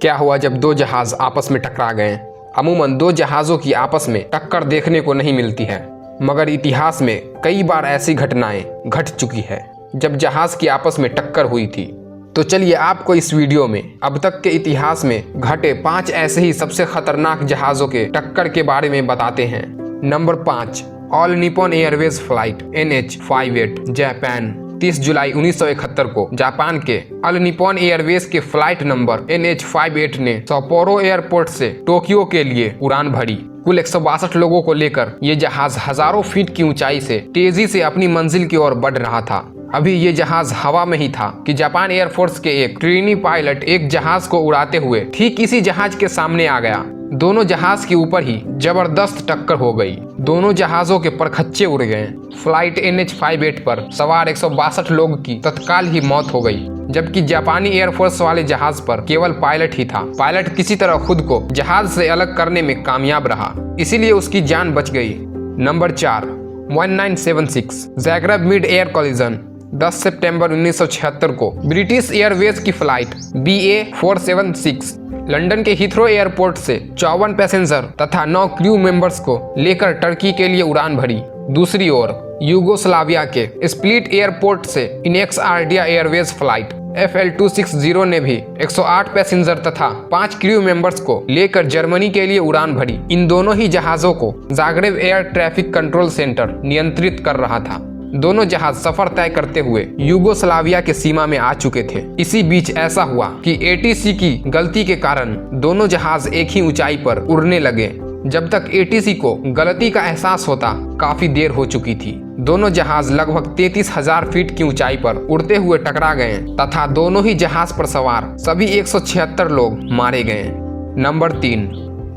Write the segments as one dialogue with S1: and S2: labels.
S1: क्या हुआ जब दो जहाज आपस में टकरा गए। अमूमन दो जहाज़ों की आपस में टक्कर देखने को नहीं मिलती है, मगर इतिहास में कई बार ऐसी घटनाएं घट चुकी है जब जहाज की आपस में टक्कर हुई थी। तो चलिए आपको इस वीडियो में अब तक के इतिहास में घटे 5 ऐसे ही सबसे खतरनाक जहाज़ों के टक्कर के बारे में बताते हैं। Number 5, all Nippon Airways flight NH-58 Japan. 30 जुलाई 1971 को जापान के ऑल निप्पॉन एयरवेज के फ्लाइट नंबर NH-58 ने सप्पोरो एयरपोर्ट से टोक्यो के लिए उड़ान भरी। कुल 162 लोगों को लेकर ये जहाज हजारों फीट की ऊंचाई से तेजी से अपनी मंजिल की ओर बढ़ रहा था। अभी ये जहाज हवा में ही था कि जापान एयरफोर्स के एक ट्रेनी पायलट एक जहाज को उड़ाते हुए ठीक इसी जहाज के सामने आ गया। दोनों जहाज के ऊपर ही जबरदस्त टक्कर हो गई। दोनों जहाजों के परखच्चे उड़ गए। फ्लाइट NH-58 पर सवार 162 लोगों की तत्काल ही मौत हो गई, जबकि जापानी एयरफोर्स वाले जहाज पर केवल पायलट ही था। पायलट किसी तरह खुद को जहाज से अलग करने में कामयाब रहा, इसीलिए उसकी जान बच गई। Number 4, 1976 Zagreb mid air collision. 10 सितंबर 1976 को ब्रिटिश एयरवेज की फ्लाइट BA-476 लंदन के हीथ्रो एयरपोर्ट से 54 पैसेंजर तथा 9 क्रू मेंबर्स को लेकर टर्की के लिए उड़ान भरी। दूसरी ओर यूगोस्लाविया के स्प्लिट एयरपोर्ट से इनेक्स आर्डिया एयरवेज फ्लाइट FL-260 ने भी 108 पैसेंजर तथा 5 क्रू मेंबर्स को लेकर जर्मनी के लिए उड़ान भरी। इन दोनों ही जहाजों को Zagreb air traffic control centre नियंत्रित कर रहा था। दोनों जहाज सफर तय करते हुए यूगोस्लाविया के सीमा में आ चुके थे। इसी बीच ऐसा हुआ कि ATC की गलती के कारण दोनों जहाज एक ही ऊंचाई पर उड़ने लगे। जब तक ATC को गलती का एहसास होता काफी देर हो चुकी थी। दोनों जहाज लगभग 33,000 फीट की ऊंचाई पर उड़ते हुए टकरा गए तथा दोनों ही जहाज पर सवार सभी 176 लोग मारे गए। Number 3,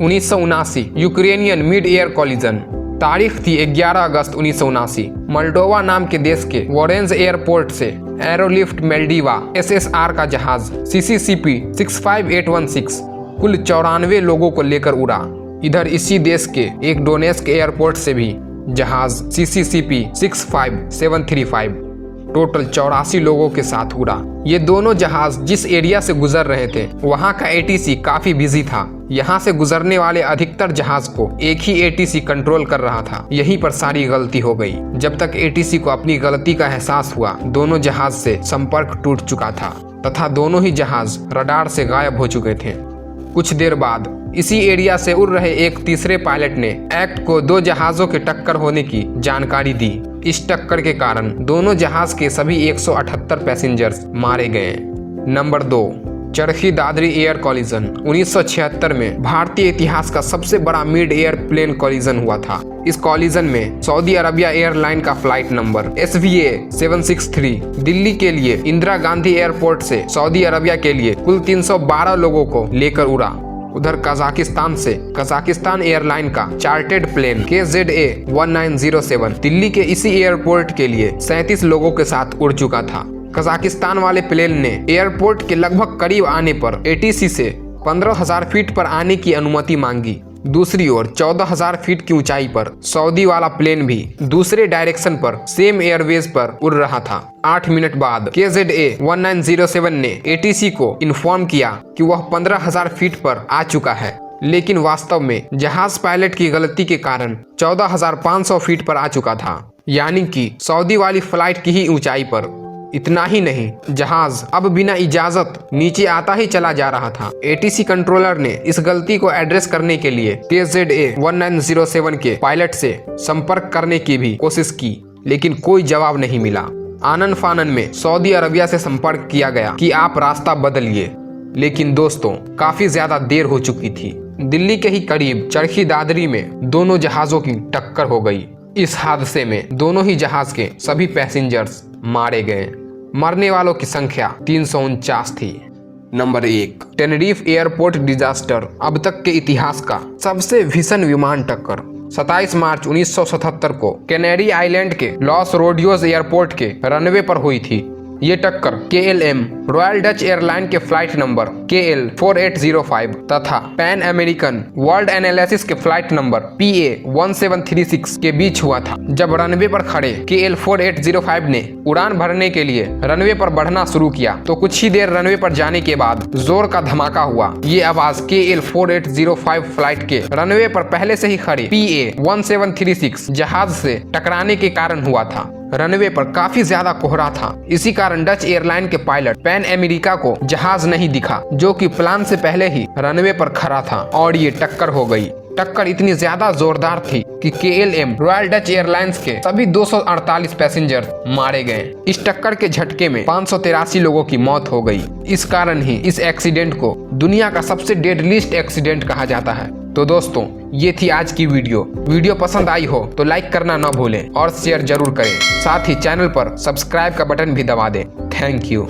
S1: 1979 Ukrainian mid air collision. तारीख थी 11 अगस्त 1979। मोल्डोवा नाम के देश के वोरेंज एयरपोर्ट से एरोलिफ्ट मेल्डिवा SSR का जहाज CCCP-65816 कुल 94 लोगों को लेकर उड़ा। इधर इसी देश के एक डोनेस्क एयरपोर्ट से भी जहाज CCCP-65735 टोटल 84 लोगों के साथ उड़ा। ये दोनों जहाज जिस एरिया से गुजर रहे थे वहाँ का ATC काफी बिजी था। यहाँ से गुजरने वाले अधिकतर जहाज को एक ही ATC कंट्रोल कर रहा था। यहीं पर सारी गलती हो गई। जब तक ATC को अपनी गलती का एहसास हुआ, दोनों जहाज से संपर्क टूट चुका था तथा दोनों ही जहाज रडार से गायब हो चुके थे। कुछ देर बाद इसी एरिया से उड़ रहे एक तीसरे पायलट ने एक्ट को दो जहाजों के टक्कर होने की जानकारी दी। इस टक्कर के कारण दोनों जहाज के सभी 178 पैसेंजर्स मारे गए। Number 2, Charkhi Dadri air collision. 1976 में भारतीय इतिहास का सबसे बड़ा मिड एयर प्लेन कोलिजन हुआ था। इस कोलिजन में सऊदी अरबिया एयरलाइन का फ्लाइट नंबर SVA-763 दिल्ली के लिए इंदिरा गांधी एयरपोर्ट से सऊदी अरबिया के लिए कुल 312 लोगों को लेकर उड़ा। उधर कजाकिस्तान से कजाकिस्तान एयरलाइन का चार्टेड प्लेन KZA-1907 दिल्ली के इसी एयरपोर्ट के लिए 37 लोगों के साथ उड़ चुका था। कजाकिस्तान वाले प्लेन ने एयरपोर्ट के लगभग करीब आने पर ATC से 15,000 फीट पर आने की अनुमति मांगी। दूसरी ओर 14,000 फीट की ऊंचाई पर सऊदी वाला प्लेन भी दूसरे डायरेक्शन पर सेम एयरवेज पर उड़ रहा था। 8 मिनट बाद KZA-1907 ने ATC को इन्फॉर्म किया कि वह 15,000 फीट पर आ चुका है, लेकिन वास्तव में जहाज पायलट की गलती के कारण 14,500 फीट पर आ चुका था, यानी कि सऊदी वाली फ्लाइट की ही ऊंचाई पर। इतना ही नहीं, जहाज अब बिना इजाजत नीचे आता ही चला जा रहा था। ATC कंट्रोलर ने इस गलती को एड्रेस करने के लिए KZA-1907 के पायलट से संपर्क करने की भी कोशिश की, लेकिन कोई जवाब नहीं मिला। आनन फानन में सऊदी अरबिया से संपर्क किया गया कि आप रास्ता बदलिए, लेकिन दोस्तों काफी ज्यादा देर हो चुकी थी। दिल्ली के ही करीब चरखी दादरी में दोनों जहाजों की टक्कर हो गई। इस हादसे में दोनों ही जहाज के सभी पैसेंजर्स मारे गए। मरने वालों की संख्या 349 थी। Number 1, Tenerife airport disaster. अब तक के इतिहास का सबसे भीषण विमान टक्कर। 27 मार्च 1977 को कैनरी आइलैंड के लॉस रोडियोस एयरपोर्ट के रनवे पर हुई थी। ये टक्कर KLM रॉयल डच एयरलाइन के फ्लाइट नंबर KL 4805 तथा पैन अमेरिकन वर्ल्ड एनालिसिस के फ्लाइट नंबर PA 1736 के बीच हुआ था। जब रनवे पर खड़े KL 4805 ने उड़ान भरने के लिए रनवे पर बढ़ना शुरू किया तो कुछ ही देर रनवे पर जाने के बाद जोर का धमाका हुआ। ये आवाज KL 4805 फ्लाइट के रनवे पर पहले से ही खड़े PA 1736 जहाज से टकराने के कारण हुआ था। रनवे पर काफी ज्यादा कोहरा था, इसी कारण डच एयरलाइन के पायलट पैन अमेरिका को जहाज नहीं दिखा जो कि प्लान से पहले ही रनवे पर खड़ा था और ये टक्कर हो गई। टक्कर इतनी ज्यादा जोरदार थी कि KLM रॉयल डच एयरलाइंस के सभी 248 पैसेंजर मारे गए। इस टक्कर के झटके में 583 लोगों की मौत हो गई। इस कारण ही इस एक्सीडेंट को दुनिया का सबसे डेडलीस्ट एक्सीडेंट कहा जाता है। तो दोस्तों, ये थी आज की वीडियो पसंद आई हो तो लाइक करना ना भूलें और शेयर जरूर करें। साथ ही चैनल पर सब्सक्राइब का बटन भी दबा दें। Thank you.